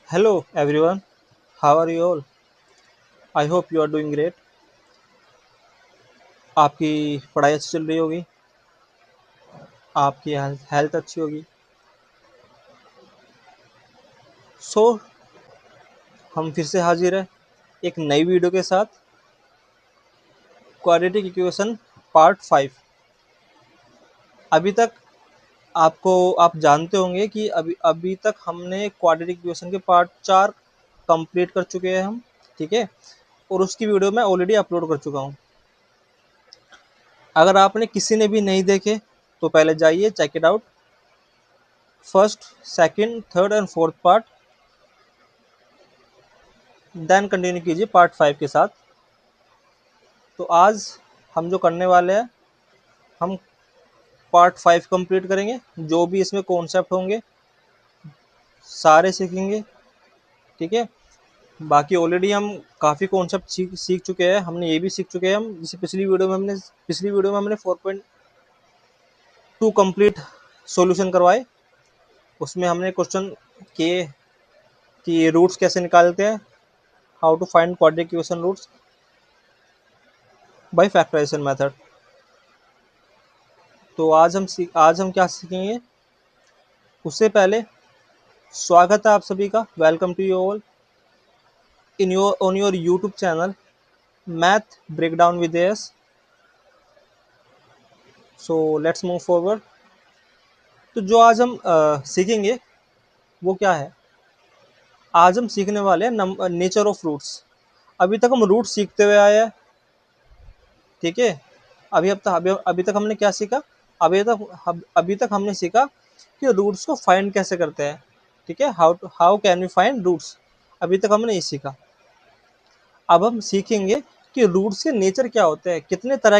Hello everyone, how are you all? I hope you are doing great. आपकी पढ़ाई अच्छी चल रही होगी, आपकी हेल्थ अच्छी होगी। सो हम फिर से हाजिर हैं एक नई वीडियो के साथ। Quadratic equation part 5। अभी तक आप जानते होंगे कि अभी अभी तक हमने क्वाड्रेटिक इक्वेशन के पार्ट 4 कंप्लीट कर चुके हैं हम। ठीक है, और उसकी वीडियो मैं ऑलरेडी अपलोड कर चुका हूँ। अगर आपने किसी ने भी नहीं देखे तो पहले जाइए check it out. First, second, third and fourth part, then continue कीजिए पार्ट 5 के साथ। तो आज हम जो करने वाले हैं, हम पार्ट 5 कंप्लीट करेंगे। जो भी इसमें कॉन्सेप्ट होंगे सारे सीखेंगे। ठीक है, बाकी ऑलरेडी हम काफ़ी कॉन्सेप्ट सीख चुके हैं। हमने ये भी सीख चुके हैं हम, जैसे पिछली वीडियो में हमने 4.2 कंप्लीट सॉल्यूशन करवाए। उसमें हमने क्वेश्चन किए कि रूट्स कैसे निकालते हैं, how to find quadratic equation roots by factorisation method. तो आज हम क्या सीखेंगे, उससे पहले स्वागत है आप सभी का। Welcome to you all in your on your YouTube channel math breakdown with us. So let's move forward. तो जो आज हम सीखेंगे वो क्या है, आज हम सीखने वाले हैं नेचर ऑफ रूट्स। अभी तक हम रूट सीखते हुए आए हैं। ठीक है, अभी तक हमने क्या सीखा, अभी तक हमने सीखा कि रूट्स को फाइंड कैसे करते हैं। ठीक है, how can we find roots, अभी तक हमने ये सीखा। अब हम सीखेंगे कि रूट्स के नेचर क्या होते हैं, कितने तरह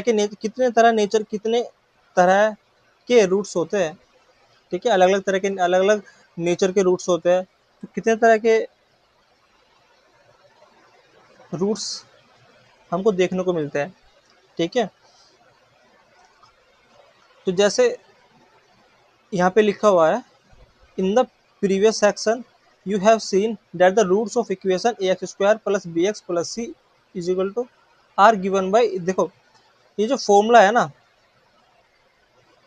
के रूट्स होते हैं। ठीक है, अलग अलग नेचर के रूट्स होते हैं। तो कितने तरह के रूट्स हमको देखने को मिलते हैं। ठीक है, तो जैसे यहाँ पे लिखा हुआ है, in the previous section you have seen that the roots of equation a x square plus b x plus c is equal to are given by, देखो ये जो फॉर्मूला है ना,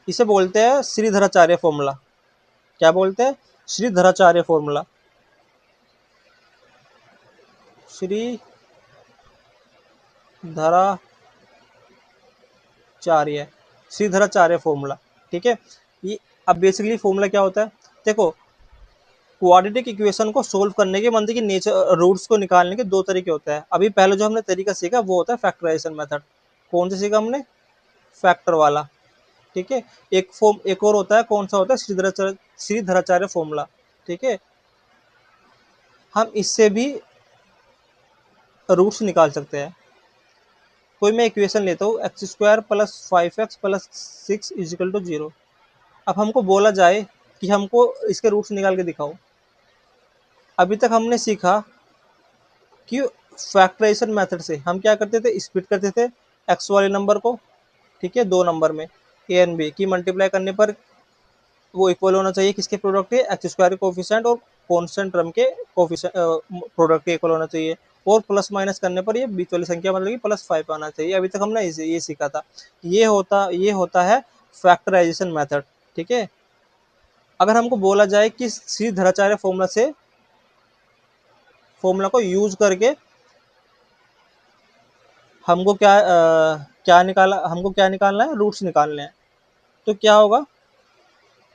इसे बोलते हैं श्रीधराचार्य फॉर्मूला। क्या बोलते हैं? श्रीधराचार्य फॉर्मूला। श्रीधराचार्य श्रीधराचार्य फॉर्मूला। ठीक है, ये अब बेसिकली फॉर्मूला क्या होता है, देखो क्वाड्रेटिक इक्वेशन को सोल्व करने के मतलब कि नेचर रूट्स को निकालने के दो तरीके होते हैं। अभी पहले जो हमने तरीका सीखा वो होता है फैक्टराइजेशन मेथड। कौन सा सीखा हमने? फैक्टर वाला। ठीक है, एक और होता है, कौन सा होता है? श्रीधराचार्य फॉर्मूला। ठीक है, हम इससे भी रूट्स निकाल सकते हैं। कोई मैं इक्वेशन लेता हूँ, x square plus 5x plus 6 equal to 0। अब हमको बोला जाए कि हमको इसके रूट्स निकाल के दिखाओ। अभी तक हमने सीखा कि फैक्टराइजेशन मेथड से हम क्या करते थे, स्प्लिट करते थे एक्स वाले नंबर को। ठीक है, दो नंबर में ए एंड बी की मल्टीप्लाई करने पर वो इक्वल होना चाहिए किसके प्रोडक्ट के? एक्स स्क्वायर के कोफिशिएंट और कांस्टेंट टर्म के कोफिशिएंट प्रोडक्ट के इक्वल होना चाहिए। और प्लस माइनस करने पर ये बीच वाली संख्या मतलब कि +5 आना चाहिए। अभी तक हमने ये सीखा था। ये होता है फैक्टराइजेशन मेथड। ठीक है, अगर हमको बोला जाए कि श्रीधराचार्य फॉर्मूला को यूज करके हमको क्या निकालना है? रूट्स निकालने हैं। तो क्या होगा?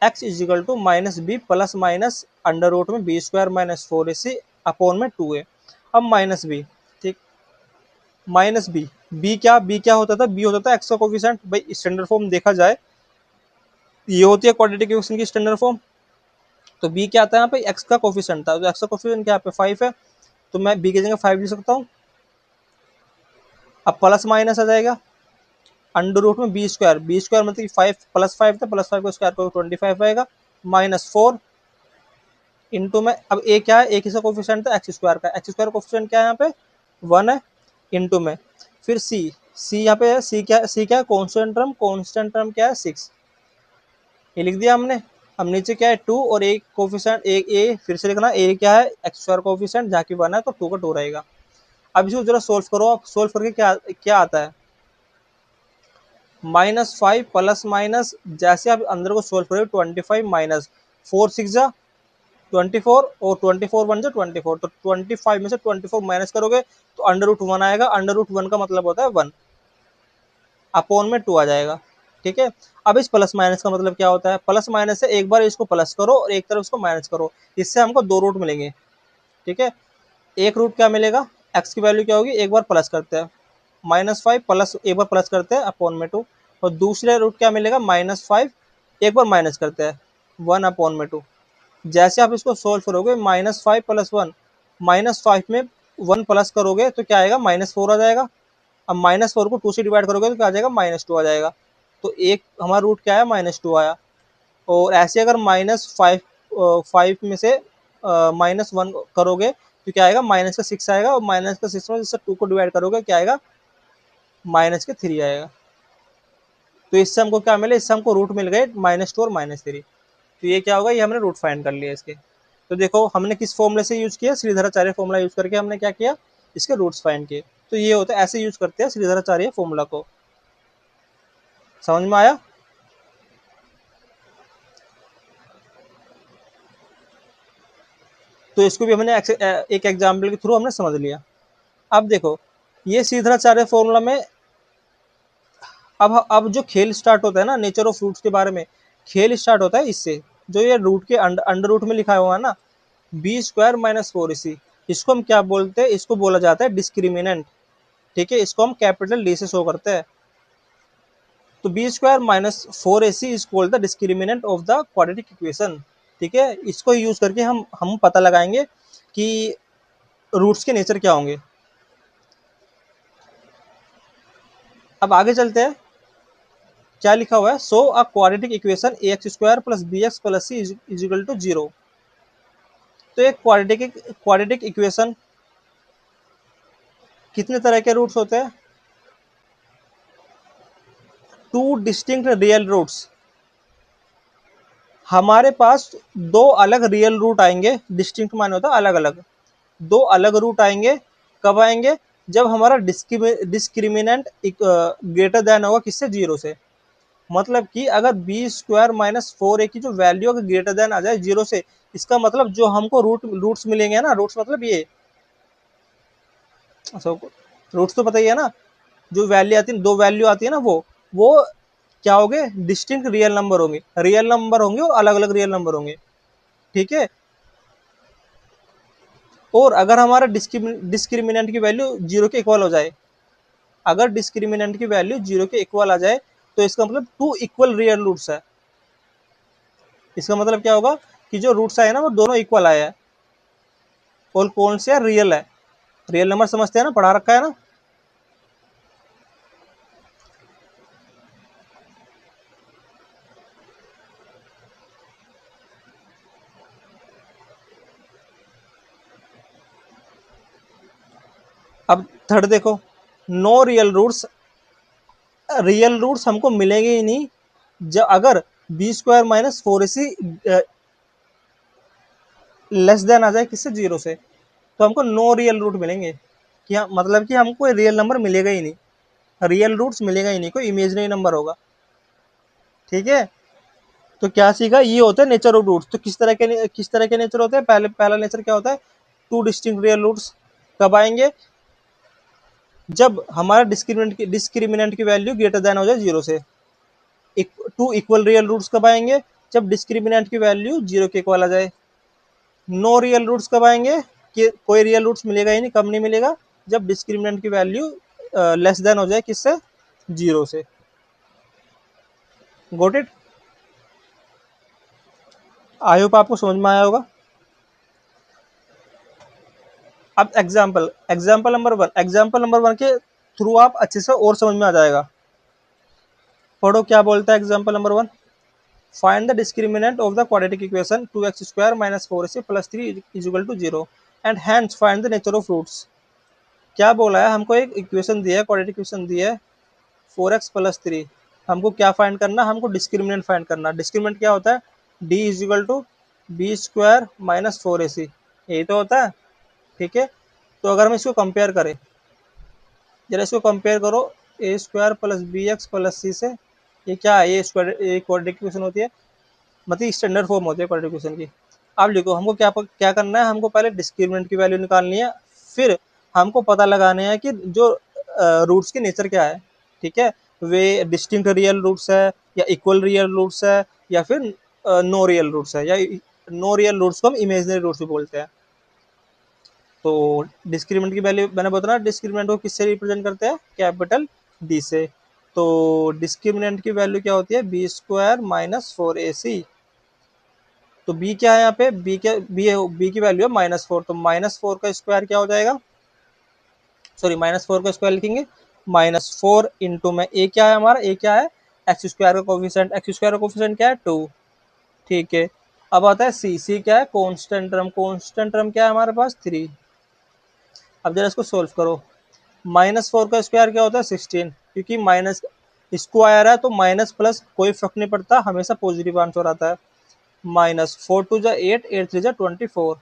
X is equal to minus B plus minus under root में b square minus 4ac upon में 2a। अब माइनस बी, ठीक, माइनस बी क्या होता था? बी होता था एक्स का कोफिशिएंट। भाई स्टैंडर्ड फॉर्म देखा जाए, ये होती है क्वाड्रेटिक इक्वेशन की स्टैंडर्ड फॉर्म। तो बी क्या आता है यहाँ पे? एक्स का कोफिशिएंट था। तो एक्स का कोफिशिएंट क्या पे 5 है, तो मैं बी की जगह 5 लिख सकता हूँ। अब प्लस माइनस आ जाएगा अंडर रूट में बी स्क्वायर मतलब कि 5 +5 था, +5 का स्क्वायर को 25 आएगा, -4 इंटू में, अब ए क्या है? एक ही कोफिशिएंट था एक्स स्क्वायर का। एक्स स्क्वायर कोफिशिएंट क्या है यहाँ पे? 1 है। इंटू में फिर सी यहाँ पे है। सी क्या है? कांस्टेंट टर्म क्या है? 6। ये लिख दिया हमने। अब नीचे क्या है 2 और एक कोफिशिएंट एक ए, फिर से लिखना ए क्या है एक्स स्क्वायर कोफिशिएंट, जहाँ की 1 है तो 2 का 2 रहेगा। अब इसको जरा सोल्व करो, आप सोल्व करके क्या क्या आता है -5 प्लस माइनस, जैसे आप अंदर को सोल्व करोगे 25 माइनस 4 6 जा 24 और 24 1 जा 24, तो 25 में से 24 माइनस करोगे तो √1 आएगा। √1 का मतलब होता है 1, अपॉन में 2 आ जाएगा। ठीक है, अब इस प्लस माइनस का मतलब क्या होता है, प्लस माइनस से एक बार इसको प्लस करो और एक तरफ इसको माइनस करो, इससे हमको 2 रूट मिलेंगे। ठीक है, एक रूट क्या मिलेगा, एक्स की वैल्यू क्या होगी, एक बार प्लस करते हैं -5 प्लस एक बार प्लस करते हैं अपॉन में 2, और दूसरे रूट क्या मिलेगा -5 एक बार माइनस करते हैं 1 अपॉन में 2। जैसे आप इसको सोल्व करोगे -5 प्लस 1, -5 में 1 प्लस करोगे तो क्या आएगा -4 आ जाएगा। अब -4 को 2 से डिवाइड करोगे तो क्या आ जाएगा -2 आ जाएगा। तो एक हमारा रूट क्या है -2 आया। और ऐसे अगर -5 में से -1 करोगे तो क्या आएगा -6 आएगा, और -6 में जिससे 2 को डिवाइड करोगे क्या आएगा -3 आएगा। तो इससे हमको क्या मिले, इससे हमको रूट मिल गए -2 और -3। तो ये क्या होगा, ये हमने रूट फाइंड कर लिया इसके। तो देखो हमने किस फॉर्मूले से यूज किया, श्रीधराचार्य फॉर्मूला यूज करके हमने क्या किया, इसके रूट्स फाइंड किए। तो ये होता है, ऐसे यूज करते हैं श्रीधराचार्य फॉर्मूला को। समझ में आया। तो इसको भी हमने एक एग्जाम्पल के थ्रू हमने समझ लिया। अब देखो ये श्रीधराचार्य फॉर्मूला में अब जो खेल स्टार्ट होता है ना नेचर ऑफ रूट्स के बारे में, खेल स्टार्ट होता है इससे, जो ये रूट के अंडर रूट में लिखा हुआ है ना b² - 4ac, इसको हम क्या बोलते हैं, इसको बोला जाता है डिस्क्रिमिनेंट। ठीक है, इसको हम कैपिटल डी से शो करते हैं। तो b² - 4ac is called the discriminant of the quadratic equation. ठीक है, इसको यूज करके हम पता लगाएंगे कि रूट्स के नेचर क्या होंगे। अब आगे चलते हैं, क्या लिखा हुआ है, so a quadratic equation ax² + bx + c is equal to 0। तो एक क्वाड्रेटिक इक्वेशन कितने तरह के रूट्स होते हैं, 2 डिस्टिंक्ट रियल रूट्स। हमारे पास दो अलग रियल रूट आएंगे, डिस्टिंक्ट माने होता है अलग अलग, दो अलग रूट आएंगे। कब आएंगे, जब हमारा डिस्क्रिमिनेंट ग्रेटर देन होगा किससे, 0 से। मतलब कि अगर b² - 4a की जो वैल्यू अगर ग्रेटर देन आ जाए 0 से, इसका मतलब जो हमको रूट्स मिलेंगे ना, रूट्स मतलब ये रूट्स तो पता ही है ना, जो वैल्यू आती है, दो वैल्यू आती है ना, वो क्या होंगे, डिस्टिंक्ट रियल नंबर होंगे, रियल नंबर होंगे और अलग अलग रियल नंबर होंगे। ठीक है, और अगर हमारा डिस्क्रिमिनेंट की वैल्यू 0 के इक्वल हो जाए, अगर डिस्क्रिमिनेंट की वैल्यू 0 के इक्वल आ जाए तो इसका मतलब 2 इक्वल रियल रूट्स है। इसका मतलब क्या होगा कि जो रूट्स आए ना वो दोनों इक्वल आए हैं, और कौन से रियल है, रियल नंबर समझते हैं ना, पढ़ा रखा है ना। अब थर्ड देखो, no real roots, real roots हमको मिलेंगे ही नहीं जब अगर b² - 4ac लेस देन आ जाए किससे, 0 से, तो हमको नो रियल रूट मिलेंगे। क्या मतलब कि हमको रियल नंबर मिलेगा ही नहीं, रियल रूट्स मिलेगा ही नहीं, कोई इमेजिनरी नंबर होगा। ठीक है, तो क्या सीखा, ये होता है नेचर ऑफ रूट्स। तो किस तरह के नेचर होते हैं, पहला नेचर क्या होता है, 2 डिस्टिंक्ट रियल रूट्स। कब आएंगे, जब हमारा डिस्क्रिमिनेंट की वैल्यू ग्रेटर देन हो जाए 0 से। 2 इक्वल रियल रूट्स कब आएंगे, जब डिस्क्रिमिनेंट की वैल्यू 0 के इक्वल आ जाए। नो रियल रूट्स कब आएंगे, कि कोई रियल रूट्स मिलेगा ही नहीं, कब नहीं मिलेगा, जब डिस्क्रिमिनेंट की वैल्यू लेस देन हो जाए किससे, 0 से। गोट इट, आई होप आपको समझ में आया होगा। अब एग्जाम्पल नंबर 1 के थ्रू आप अच्छे से और समझ में आ जाएगा। पढ़ो क्या बोलता है example number 1, find the discriminant of the quadratic equation 2x² - 4ac + 3 is equal to 0 and hence find the nature of roots. क्या बोला है, हमको एक इक्वेशन दिया है, क्वाड्रेटिक इक्वेशन दी है 4x + 3, हमको क्या फाइंड करना, हमको डिस्क्रिमिनेंट फाइंड करना। डिस्क्रिमिनेंट क्या होता है, D is equal to b square minus 4ac, यही तो होता है। ठीक है, तो अगर हम इसको कंपेयर करें, जरा इसको कंपेयर करो, a square plus b x plus c से, ये क्या है, ये स्क्वायर, ये क्वाड्रेटिक इक्वेशन होती है, मतलब स्टैंडर्ड फॉर्म होती है क्वाड्रेटिक इक्वेशन की। अब देखो हमको क्या क्या करना है, हमको पहले डिस्क्रिमिनेंट की वैल्यू निकालनी है, फिर हमको पता लगाने हैं कि जो रूट्स की नेचर क्या है। ठीक है, वे डिस्टिंक्ट रियल रूट्स है या इक्वल रियल रूट्स है या फिर नो रियल रूट्स है, या नो रियल रूट्स को हम इमेजिनरी रूट्स भी बोलते हैं। तो डिस्क्रिमिनेंट की वैल्यू मैंने बताया, डिस्क्रिमिनेंट को किससे रिप्रेजेंट करते हैं, कैपिटल डी से। तो डिस्क्रिमिनेंट की वैल्यू क्या होती है, बी स्क्वायर माइनस 4ac। तो बी क्या है यहाँ पे, बी क्या, बी की वैल्यू है -4, तो -4 का स्क्वायर क्या हो जाएगा, सॉरी -4 का स्क्वायर लिखेंगे, -4 इंटू में ए क्या है हमारा, ए क्या है, एक्स स्क्वायर का कोफिशिएंट, एक्स स्क्वायर का कोफिशिएंट क्या है 2। ठीक है, अब आता है सी, सी क्या है, कांस्टेंट टर्म, कांस्टेंट टर्म क्या है हमारे पास 3। अब जरा इसको सोल्व करो, -4 का स्क्वायर क्या होता है 16, क्योंकि माइनस स्क्वायर है तो माइनस प्लस कोई फर्क नहीं पड़ता, हमेशा पॉजिटिव आंसर आता है। -4 टू जा 8, 8 3 जा 24,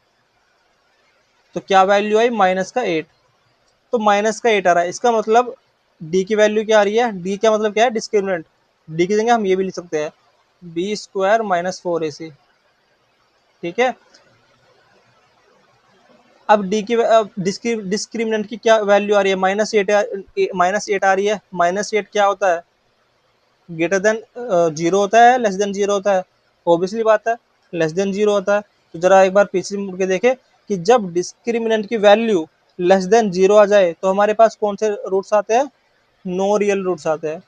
तो क्या वैल्यू आई, -8। तो -8 आ रहा है, इसका मतलब डी की वैल्यू क्या आ रही है, डी का मतलब क्या है, डिस्क्रिमिनेंट। डी की जगह हम ये भी लिख सकते हैं, बी स्क्वायर -4ac। ठीक है, अब डी की डिस्क्रिमिनेंट की क्या वैल्यू आ रही है, -8 आ रही है। -8 क्या होता है, ग्रेटर देन 0 होता है, लेस देन 0 होता है, ऑब्वियसली बात है, लेस देन 0 होता है। तो जरा एक बार पीछे मुड़ के देखें कि जब डिस्क्रिमिनेंट की वैल्यू लेस देन 0 आ जाए तो हमारे पास कौन से रूट्स आते हैं, नो रियल रूट्स आते हैं।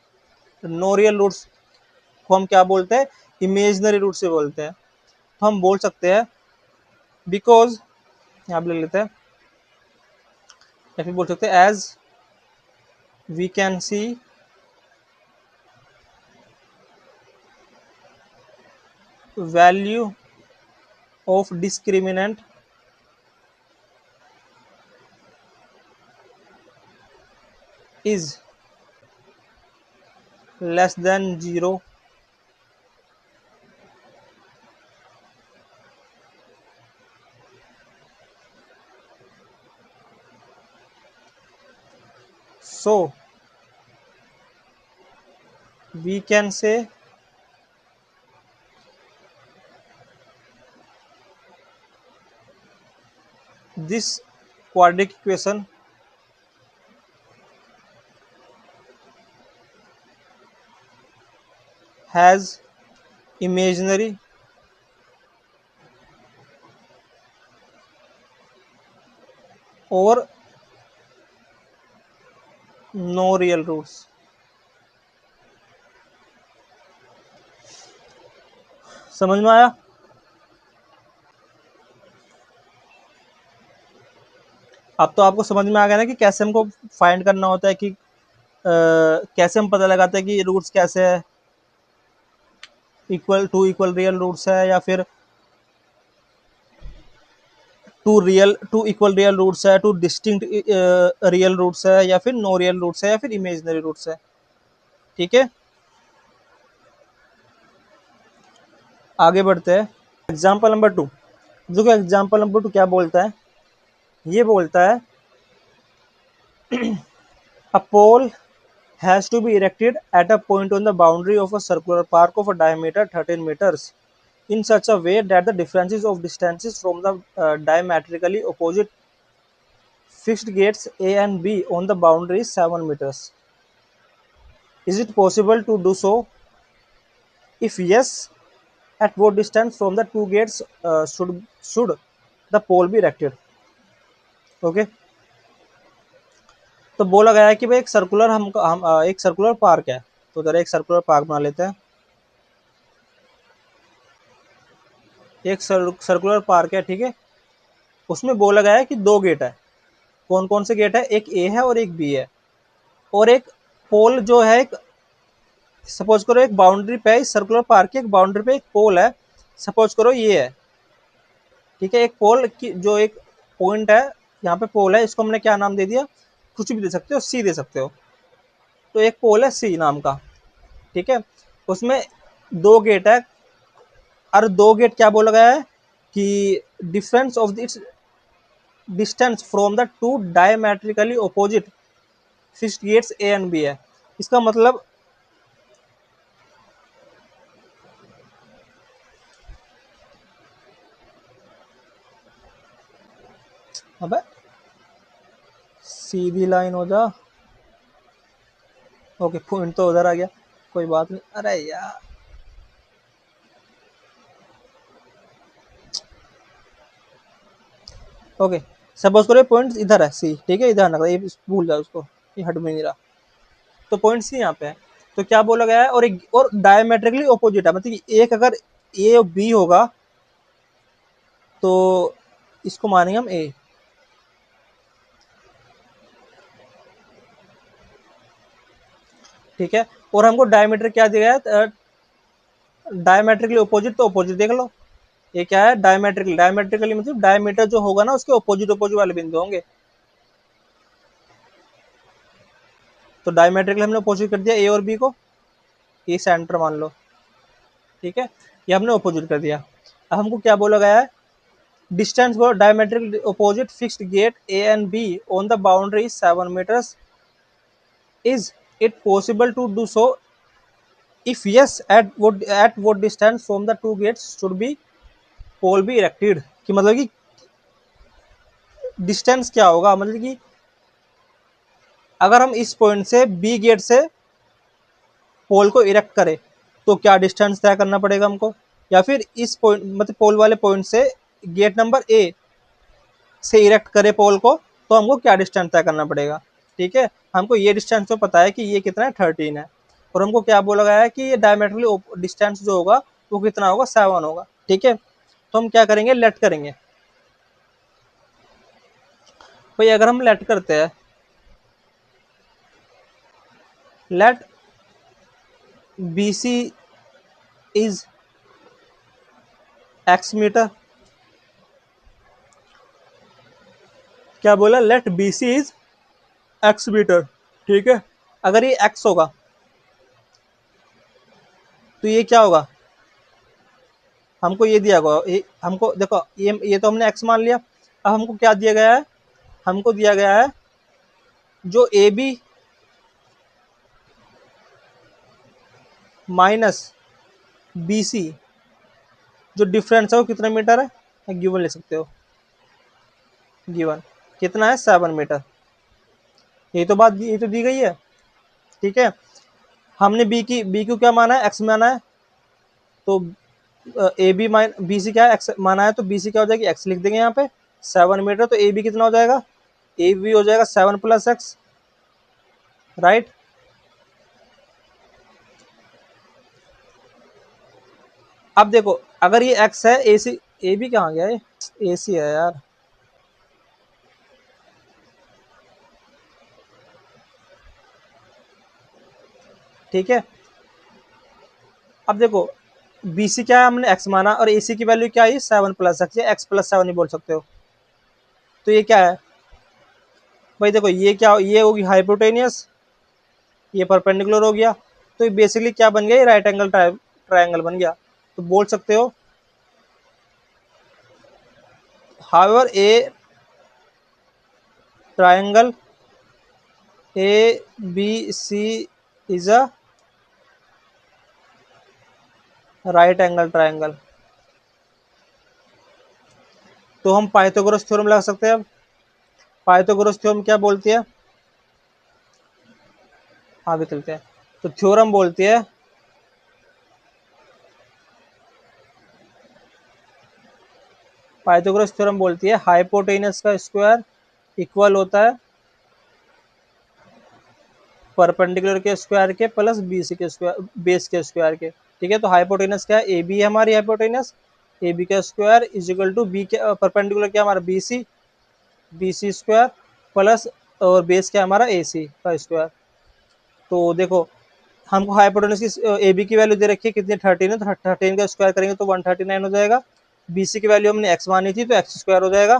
नो रियल रूट्स को हम क्या बोलते हैं, इमेजनरी रूट से बोलते हैं। तो हम बोल सकते हैं, बिकॉज यहाँ पे ले लेते हैं, या फिर बोल सकते हैं as we can see value of discriminant is less than 0, so we can say this quadratic equation has imaginary or no real roots। समझ में आया? अब तो आपको समझ में आ गया ना कि कैसे हमको फाइंड करना होता है, कि कैसे हम पता लगाते हैं कि रूट्स कैसे है, इक्वल रियल रूट्स है या फिर टू इक्वल रियल रूट्स है, टू डिस्टिंक्ट रियल रूट्स है, या फिर नो रियल रूट्स है, या फिर इमेजिनरी रूट्स है। ठीक है, आगे बढ़ते हैं। एग्जाम्पल नंबर 2, देखो एग्जाम्पल नंबर 2 क्या बोलता है, ये बोलता है a pole has to be erected at a point on the boundary of a circular park of a diameter 13 meters in such a way that the differences of distances from the diametrically opposite fixed gates A and B on the boundary is 7 meters. Is it possible to do so? If yes, at what distance from the two gates should the pole be erected? Okay. तो बोला गया है कि भाई एक circular एक circular park है, तो जरा एक सर्कुलर पार्क बना लेते हैं। एक सर्कुलर पार्क है, ठीक है, उसमें बोला गया है कि 2 गेट है। कौन कौन से गेट है, एक ए है और एक बी है, और एक पोल जो है, एक सपोज करो एक बाउंड्री पे, इस सर्कुलर पार्क की एक बाउंड्री पे एक पोल है, सपोज करो ये है। ठीक है, एक पोल की जो एक पॉइंट है, यहाँ पे पोल है, इसको हमने क्या नाम दे दिया, कुछ भी दे सकते हो, सी दे सकते हो। तो एक पोल है सी नाम का, ठीक है, उसमें 2 गेट है, और दो गेट क्या बोला गया है कि difference of its distance from the two diametrically opposite fixed gates A and B है। इसका मतलब अबे सीधी लाइन हो जा। ओके पॉइंट तो उधर आ गया, कोई बात नहीं। अरे यार ओके, सपोज करो पॉइंट इधर है सी, ठीक है, इधर ना ये भूल जाओ उसको, ये हट में नहीं रहा। तो पॉइंट सी यहाँ पे है, तो क्या बोला गया है, और एक और डायमेट्रिकली ऑपोजिट है, मतलब कि एक अगर ए और बी होगा तो इसको मानेंगे हम ए, ठीक है। और हमको डायमीटर क्या दिया है, डायमेट्रिकली ऑपोजिट, तो ऑपोजिट देख लो, ये क्या है डायमेट्रिकली, डायमेट्रिकली मतलब डायमीटर जो होगा ना उसके ऑपोजिट ऑपोजिट वाले बिंदु होंगे। तो डायमेट्रिकली हमने ऑपोजिट कर दिया ए और बी को, ये सेंटर मान लो, ठीक है, ये हमने ऑपोजिट कर दिया। अब हमको क्या बोला गया है, distance for diametrically opposite fixed gate A and B on the boundary 7 metres, is it possible to do so, if yes at what distance from the two gates should be pole be erected, कि मतलब कि distance क्या होगा, मतलब कि अगर हम इस पॉइंट से बी गेट से पोल को इरेक्ट करें तो क्या डिस्टेंस तय करना पड़ेगा हमको, या फिर इस पॉइंट मतलब पोल वाले पॉइंट से गेट नंबर ए से इरेक्ट करे पोल को तो हमको क्या डिस्टेंस तय करना पड़ेगा, ठीक है। हमको ये डिस्टेंस तो पता है कि ये कितना है 13 है, और हमको क्या बोला गया है कि ये डायमेट्रिकली डिस्टेंस जो होगा वो कितना होगा 7 होगा, ठीक है। तो हम क्या करेंगे, लेट करेंगे भाई, अगर हम लेट करते हैं, let B C is X metre, क्या बोला, let B C is X metre, ठीक है। अगर ये एक्स होगा तो ये क्या होगा, हमको ये दिया होगा, हमको देखो ये तो हमने एक्स मान लिया। अब हमको क्या दिया गया है, हमको दिया गया है जो A B minus B C जो डिफरेंस है वो कितना मीटर है, गिवन ले सकते हो, गिवन कितना है 7 मीटर, ये तो बात ये तो दी गई है, ठीक है। हमने बी को क्या माना है, एक्स माना है, तो A B minus B C क्या है, एक्स माना है, तो बी सी क्या हो जाएगी, एक्स लिख देंगे यहाँ पे 7 मीटर, तो ए बी कितना हो जाएगा, ए बी हो जाएगा 7 + एक्स, राइट। अब देखो अगर ये एक्स है, ए सी, ए बी कहाँ गया, ए सी है यार, ठीक है। अब देखो बी सी क्या है, हमने एक्स माना, और ए सी की वैल्यू क्या है 7 + एक्स, या एक्स + 7 ही बोल सकते हो। तो ये क्या है भाई, देखो ये क्या, ये होगी हाइपोटेनियस, ये परपेंडिकुलर हो गया, तो ये बेसिकली क्या बन गया, ये राइट एंगल ट्राइंगल बन गया। तो बोल सकते हो however a triangle A B C is a right angle triangle. तो हम पाइथागोरस थ्योरम लगा सकते हैं। अब पाइथागोरस थ्योरम क्या बोलती है, आगे चलते हैं। तो थ्योरम बोलती है पाइथागोरस थ्योरम बोलती है हाइपोटेनस का स्क्वायर इक्वल होता है परपेंडिकुलर के स्क्वायर के प्लस बीसी के स्क्वायर बेस के स्क्वायर के, ठीक है। तो हाइपोटेनस क्या है, ए बी है हमारी हाइपोटेनस, ए बी का square is equal to B के परपेंडिकुलर क्या हमारा बी सी स्क्वायर प्लस और बेस क्या हमारा ए सी का स्क्वायर। तो देखो हमको हाइपोटेनस की ए बी की वैल्यू दे रखी है कितनी 13 है, तो 13 का स्क्वायर करेंगे तो 139 हो जाएगा। बी सी की वैल्यू हमने एक्स मानी थी तो एक्स स्क्वायर हो जाएगा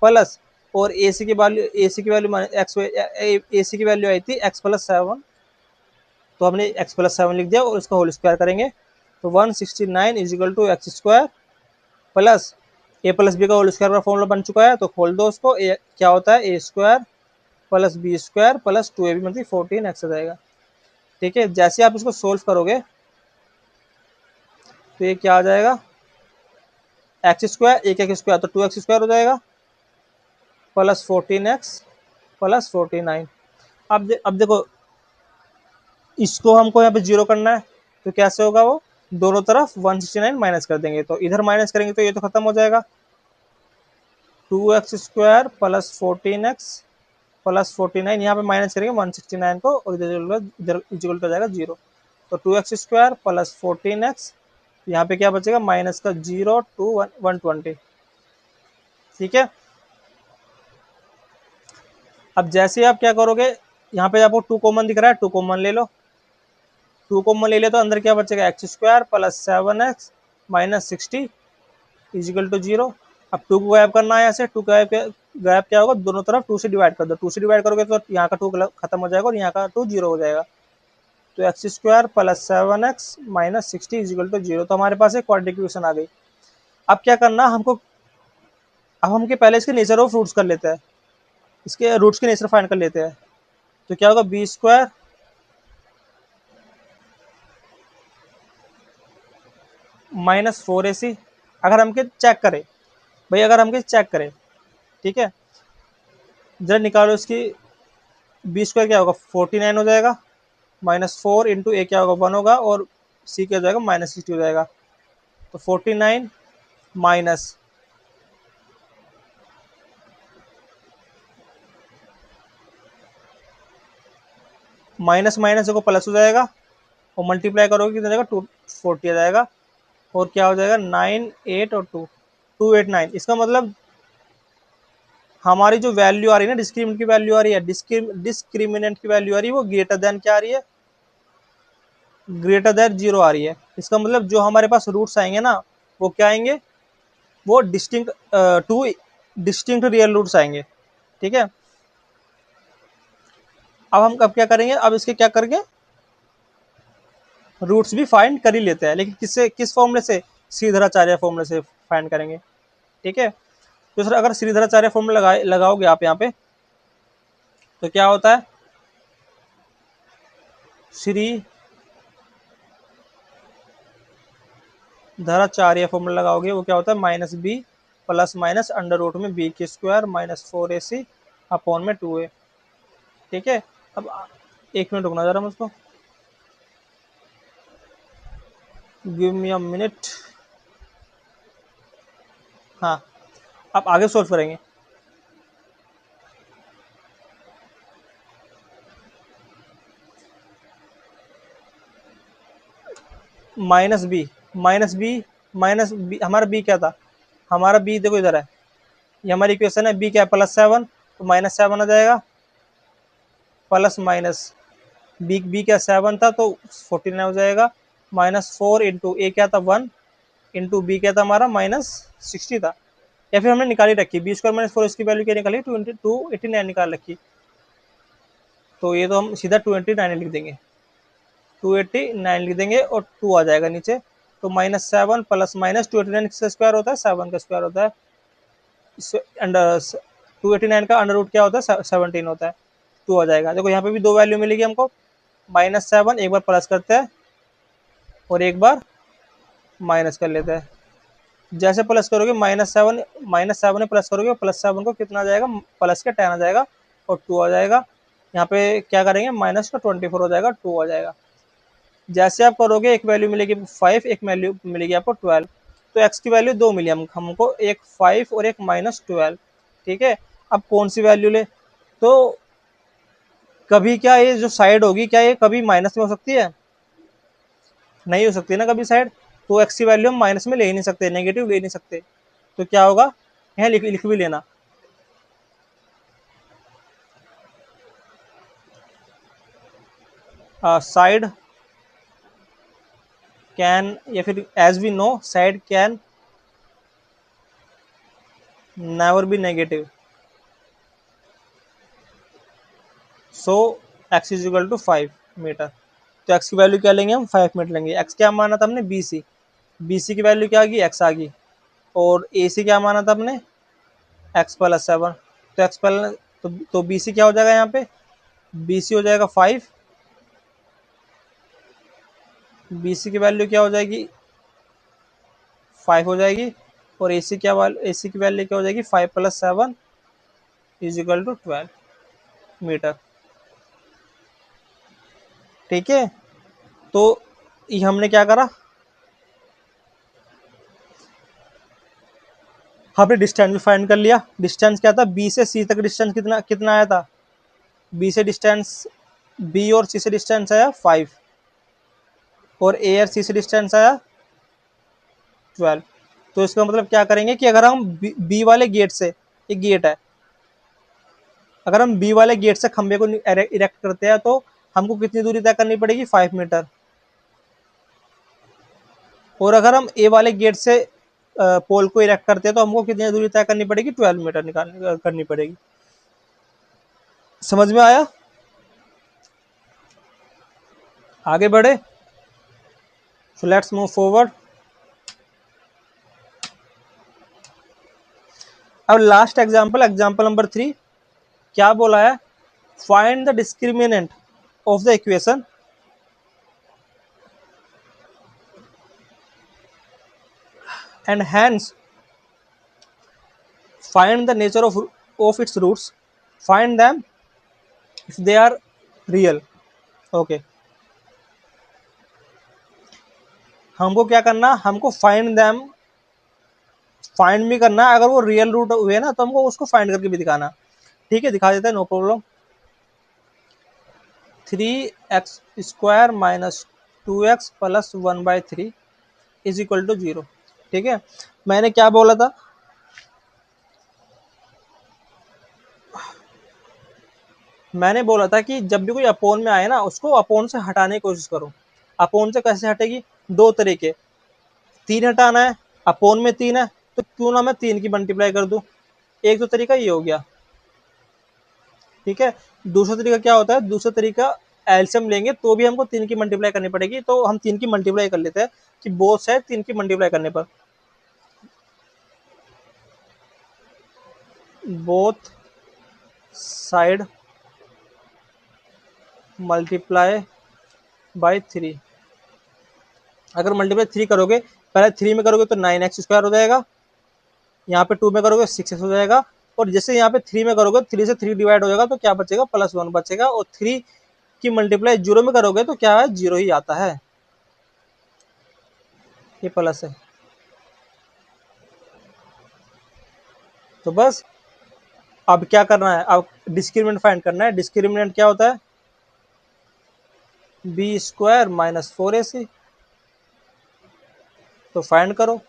प्लस, और ए सी की वैल्यू एक्स ए सी की वैल्यू आई थी x + 7, तो हमने x + 7 लिख दिया और इसका होल स्क्वायर करेंगे तो 169 is equal to X square plus A plus B का होल स्क्वायर का फॉर्मूला बन चुका है, तो खोल दो उसको। ए क्या होता है, a square plus b square plus 2ab मतलब 14x आ जाएगा। ठीक है, जैसे आप इसको सोल्व करोगे तो ये क्या आ जाएगा, एक्स स्क्वायर एक एक्स स्क्वायर तो 2x स्क्वायर हो जाएगा प्लस 14x प्लस 49। अब देखो इसको हमको यहाँ पे जीरो करना है, तो कैसे होगा वो, दोनों तरफ 169 माइनस कर देंगे, तो इधर माइनस करेंगे तो ये तो खत्म हो जाएगा। 2x square plus 14x plus 49, यहाँ पे माइनस करेंगे 169 को और इधर इक्वल हो जाएगा जीरो। तो 2x स्क्वायर प्लस 14x, यहाँ पे क्या बचेगा, माइनस का 0 टू 120। ठीक है, अब जैसे आप क्या करोगे, यहाँ पे आपको 2 कॉमन दिख रहा है, 2 कॉमन ले लो। 2 कॉमन ले लिया तो अंदर क्या बचेगा, X square plus 7x minus 60 is equal to 0। अब 2 को गायब करना है, यहाँ से 2 गायब क्या होगा, दोनों तरफ 2 से डिवाइड कर दो। 2 से डिवाइड करोगे तो यहाँ का 2 खत्म हो जाएगा और यहाँ का 2 जीरो हो जाएगा। तो X square plus 7x minus 60 is equal to 0। तो हमारे पास एक क्वाड्रेटिक इक्वेशन आ गई। अब क्या करना हमको, अब हम पहले इसके नेचर ऑफ रूट्स कर लेते हैं, इसके रूट्स के नेचर फाइंड कर लेते हैं। तो क्या होगा, बी स्क्वायर माइनस 4ac। अगर हम चेक करें भाई, अगर हम चेक करें, ठीक है, जरा निकालो इसकी, बी स्क्वायर क्या होगा 49 हो जाएगा, माइनस 4 इंटू ए क्या होगा 1 होगा और सी क्या हो जाएगा माइनस 60 हो जाएगा। तो 49 माइनस माइनस माइनस देखो प्लस हो जाएगा और मल्टीप्लाई करोगे कितना जाएगा 240 आ जाएगा और क्या हो जाएगा 9 8 और 2 289। इसका मतलब हमारी जो वैल्यू आ रही है ना, डिस्क्रिमिनेंट की वैल्यू आ रही है, डिस्क्रिमिनेंट की वैल्यू आ रही है वो ग्रेटर देन क्या आ रही है, ग्रेटर देन 0 आ रही है। इसका मतलब जो हमारे पास रूट्स आएंगे ना वो क्या आएंगे, वो distinct two distinct real roots आएंगे। ठीक है, अब क्या करेंगे, अब इसके क्या करेंगे, रूट्स भी फाइंड कर ही लेते हैं, लेकिन किस फॉर्मूले से, श्रीधराचार्य फॉर्मूले से फाइंड करेंगे। ठीक है, तो सर अगर श्रीधराचार्य फॉर्मूला लगाओगे आप यहाँ पे तो क्या होता है, श्रीधराचार्य फॉर्मूला लगाओगे वो क्या होता है, minus B plus minus under root में बी के स्क्वायर माइनस 4ac अपॉन में 2a। ठीक है, अब 1 मिनट रुकना जरा मुझको, गिव मी अ मिनट। हाँ, अब आगे सोल्व करेंगे। Minus B minus B minus B, हमारा बी क्या था, हमारा बी देखो इधर है, ये हमारी इक्वेशन है, बी क्या है +7, तो -7 आ जाएगा प्लस माइनस बी क्या 7 था तो 49 हो जाएगा, -4 इंटू ए क्या था 1 इंटू बी क्या था हमारा -60 था, या फिर हमने निकाली रखी बी स्क्वायर माइनस 4 इसकी वैल्यू क्या निकाली 289 निकाल रखी, तो ये तो हम सीधा 289 लिख देंगे, 289 लिख देंगे और 2 आ जाएगा नीचे। तो -7 प्लस माइनस 289 किसका स्क्वायर होता है, 7 का स्क्वायर होता है। अंडर 289 का अंडर रूट क्या होता है 17 होता है, 2 आ जाएगा। देखो यहाँ पे भी दो वैल्यू मिलेगी हमको, -7 एक बार प्लस करते हैं और एक बार माइनस कर लेते हैं। जैसे प्लस करोगे -7 में प्लस करोगे +7 को कितना आ जाएगा, प्लस का 10 आ जाएगा और 2 आ जाएगा। यहाँ पे क्या करेंगे, माइनस का 24 हो जाएगा, 2 आ जाएगा। जैसे आप करोगे एक वैल्यू मिलेगी 5, एक वैल्यू मिलेगी आपको 12, तो x की वैल्यू दो मिली हमको, एक 5 और एक -12। ठीक है, अब कौन सी वैल्यू ले, तो कभी क्या ये जो साइड होगी क्या ये कभी माइनस में हो सकती है, नहीं हो सकती ना कभी साइड, तो x की वैल्यू हम माइनस में ले ही नहीं सकते, नेगेटिव ले नहीं सकते, तो क्या होगा, यहाँ लिख भी लेना, साइड कैन, या फिर as we know side can never be negative, so x is equal to 5 metre. तो x की वैल्यू क्या लेंगे हम 5 मिनट लेंगे। x क्या माना था हमने BC, BC की वैल्यू क्या आ गई x आ गई, और AC क्या माना था हमने x + 7, तो x प्लस तो BC क्या हो जाएगा यहाँ पे, BC हो जाएगा 5, BC की वैल्यू क्या हो जाएगी 5 हो जाएगी, और AC AC की वैल्यू क्या हो जाएगी 5 + 7 = 12 मीटर। ठीक है, तो ये हमने क्या करा, हमने डिस्टेंस भी फाइंड कर लिया। डिस्टेंस क्या था, बी से सी तक डिस्टेंस कितना कितना आया था, बी से डिस्टेंस, बी और सी से डिस्टेंस आया 5, और ए और सी से डिस्टेंस आया 12। तो इसका मतलब क्या करेंगे कि अगर हम बी वाले गेट से, एक गेट है, अगर हम बी वाले गेट से खंबे को इरेक्ट करते हैं तो हमको कितनी दूरी तय करनी पड़ेगी 5 मीटर, और अगर हम ए वाले गेट से पोल को इरेक्ट करते हैं तो हमको कितनी दूरी तय करनी पड़ेगी 12 मीटर करनी पड़ेगी। समझ में आया, आगे बढ़े, सो लेट्स मूव फॉरवर्ड। अब लास्ट एग्जांपल, एग्जांपल नंबर 3, क्या बोला है, find the discriminant of the equation and hence find the nature of its roots, find them if they are real। Okay, हमको क्या करना, हमको फाइंड दैम, फाइंड भी करना है, अगर वो रियल रूट हुए ना तो हमको उसको फाइंड करके भी दिखाना। ठीक है, दिखा देते हैं, नो प्रॉब्लम। 3x² - 2x + 1/3 = 0। ठीक है, मैंने क्या बोला था, मैंने बोला था कि जब भी कोई अपोन में आए ना उसको अपोन से हटाने की कोशिश करो। अपोन से कैसे हटेगी, दो तरीके, 3 हटाना है, अपोन में 3 है तो क्यों ना मैं 3 की मल्टीप्लाई कर दूं, एक तो तरीका ये हो गया। ठीक है, दूसरा तरीका क्या होता है, दूसरा तरीका एलसीएम लेंगे तो भी हमको 3 की मल्टीप्लाई करनी पड़ेगी, तो हम 3 की मल्टीप्लाई कर लेते हैं कि बोथ साइड 3 की मल्टीप्लाई करने पर, बोथ साइड मल्टीप्लाई बाय 3। अगर मल्टीप्लाई 3 करोगे, पहले 3 में करोगे तो 9x² हो जाएगा, यहाँ पे 2 में करोगे 6x हो जाएगा, और जैसे यहाँ पे 3 में करोगे 3 से 3 डिवाइड हो जाएगा तो क्या बचेगा, +1 बचेगा, और 3 की मल्टीप्लाई 0 में करोगे तो क्या है, 0 ही आता है, ये प्लस है। तो बस अब क्या करना है, अब डिस्क्रिमिनेंट फाइंड करना है। डिस्क्रिमिनेंट क्या होता है, b² - 4ac, तो फाइंड करो।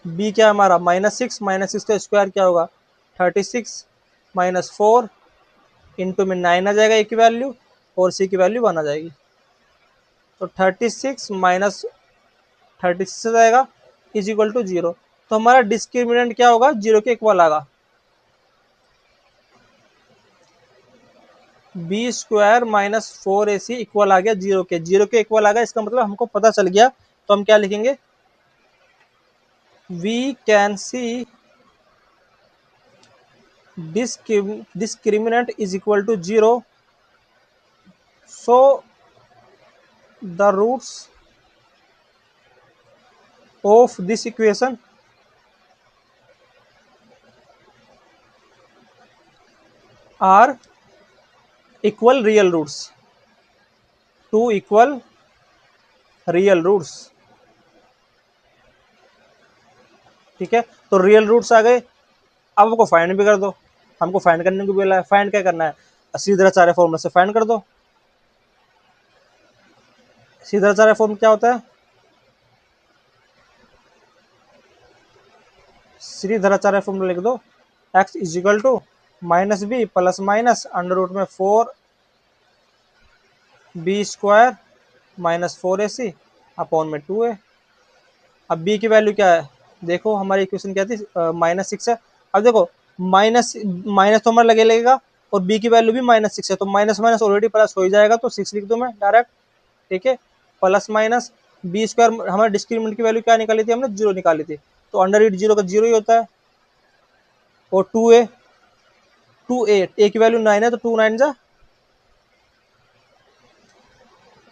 b क्या हमारा -6, -6 का स्क्वायर क्या होगा 36, -4 इंटू में 9 आ जाएगा ए की वैल्यू, और सी की वैल्यू 1 आ जाएगी, तो 36 माइनस 36 आ जाएगा = 0। तो हमारा डिस्क्रिमिनेंट क्या होगा, 0 के इक्वल आएगा, b² - 4ac इक्वल आ गया 0 के, 0 के इक्वल आ गया, इसका मतलब हमको पता चल गया। तो हम क्या लिखेंगे, we can C discriminant = 0, so the roots of this equation are equal real roots, to equal real roots। ठीक है, तो रियल रूट्स आ गए, अब हमको फाइंड भी कर दो, हमको फाइंड करने को बोला है, फाइंड क्या करना है, सीधाचार्य फॉर्मूला से फाइंड कर दो। सीधाचार्य फॉर्म क्या होता है, श्रीधराचार्य फॉर्मूला लिख दो, x = -b ± √4 b² - 4ac upon में 2a। अब b की वैल्यू क्या है, देखो हमारी इक्वेशन क्या थी, -6 है। अब देखो माइनस माइनस तो हमारा लगेगा, और बी की वैल्यू भी -6 है, तो माइनस माइनस ऑलरेडी प्लस हो ही जाएगा, तो 6 लिख दूं मैं डायरेक्ट। ठीक है, प्लस माइनस बी स्क्वायर, हमारे डिस्क्रिमिनेंट की वैल्यू क्या निकाली थी हमने, 0 निकाली थी, तो अंडर रूट 0 का 0 ही होता है। और 2a की वैल्यू 9 है, तो 2 9 जा,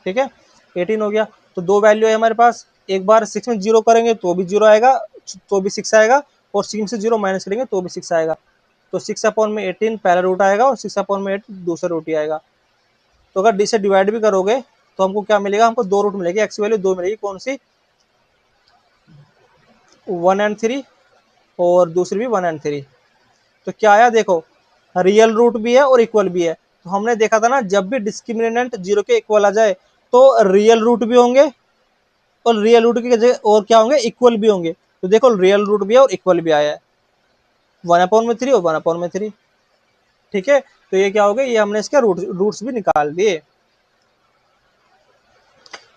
ठीक है, 18 हो गया। तो दो वैल्यू है हमारे पास, एक बार 6 में 0 करेंगे तो भी 0 आएगा, तो भी 6 आएगा, और 6 से 0 माइनस करेंगे तो भी 6 आएगा। तो 6/18 पहला रूट आएगा और 6/18 दूसरा रूट ही आएगा। तो अगर डी से डिवाइड भी करोगे तो हमको क्या मिलेगा, हमको दो रूट मिलेगी, एक्स वैल्यू दो मिलेगी, कौन सी, 1 and 3, और दूसरी भी 1 and 3। तो क्या आया देखो, रियल रूट भी है और इक्वल भी है। तो हमने देखा था ना, जब भी डिस्क्रिमिनेंट 0 के इक्वल आ जाए तो रियल रूट भी होंगे, और रियल रूट की जगह और क्या होंगे, इक्वल भी होंगे। तो देखो रियल रूट भी है और इक्वल भी आया है, 1/3 और 1/3। ठीक है, तो ये क्या हो गया, ये हमने इसके रूट्स भी निकाल दिए।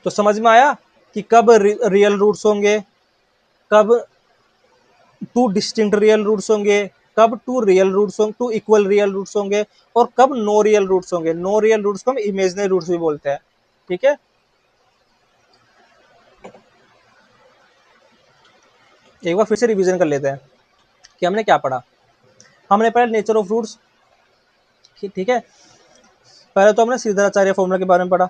तो समझ में आया कि कब रियल रूट्स होंगे, कब टू डिस्टिंक्ट रियल रूट्स होंगे, कब टू रियल रूट्स होंगे, टू इक्वल रियल रूट्स होंगे, और कब नो रियल रूट्स होंगे। नो रियल रूट्स को हम इमेजिनरी रूट्स भी बोलते हैं। ठीक है, एक बार फिर से रिवीजन कर लेते हैं कि हमने क्या पढ़ा। हमने पढ़ा नेचर ऑफ रूट्स, ठीक है, पहले तो हमने श्रीधराचार्य फॉर्मूला के बारे में पढ़ा,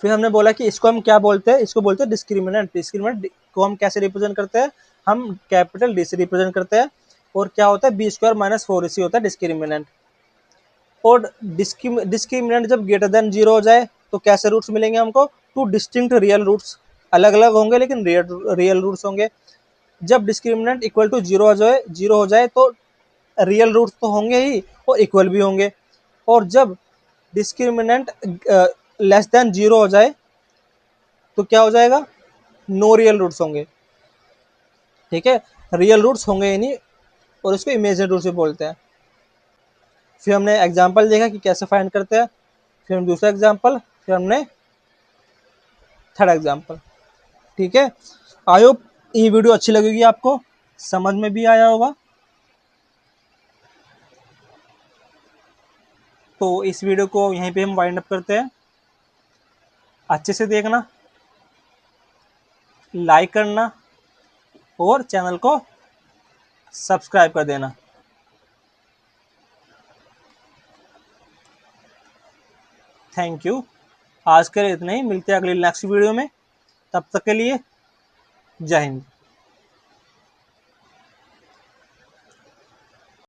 फिर हमने बोला कि इसको हम क्या बोलते हैं, इसको बोलते हैं डिस्क्रिमिनेंट। डिस्क्रिमिनेंट को हम कैसे रिप्रेजेंट करते हैं, हम कैपिटल डी से रिप्रेजेंट करते हैं, और क्या होता है, b² - 4ac होता है डिस्क्रिमिनेंट। और डिस्क्रिमिनेंट जब ग्रेटर देन 0 हो जाए तो कैसे रूट्स मिलेंगे हमको, टू डिस्टिंक्ट रियल रूट्स, अलग अलग होंगे लेकिन रियल रूट्स होंगे। जब डिस्क्रिमिनेंट इक्वल टू 0 हो जाए तो रियल रूट्स तो होंगे ही और इक्वल भी होंगे। और जब डिस्क्रिमिनेंट लेस देन 0 हो जाए तो क्या हो जाएगा, नो रियल रूट्स होंगे। ठीक है, रियल रूट्स होंगे ही नहीं, और इसको इमेजिनरी रूट्स भी बोलते हैं। फिर हमने एग्जांपल देखा कि कैसे फाइंड करते हैं, फिर हम दूसरा एग्जांपल, फिर हमने थर्ड एग्जांपल। ठीक है, आई होप ये वीडियो अच्छी लगेगी आपको, समझ में भी आया होगा। तो इस वीडियो को यहीं पे हम वाइंड अप करते हैं। अच्छे से देखना, लाइक करना, और चैनल को सब्सक्राइब कर देना। थैंक यू, आज के लिए इतना ही, मिलते हैं अगली नेक्स्ट वीडियो में, तब तक के लिए जय हिंद।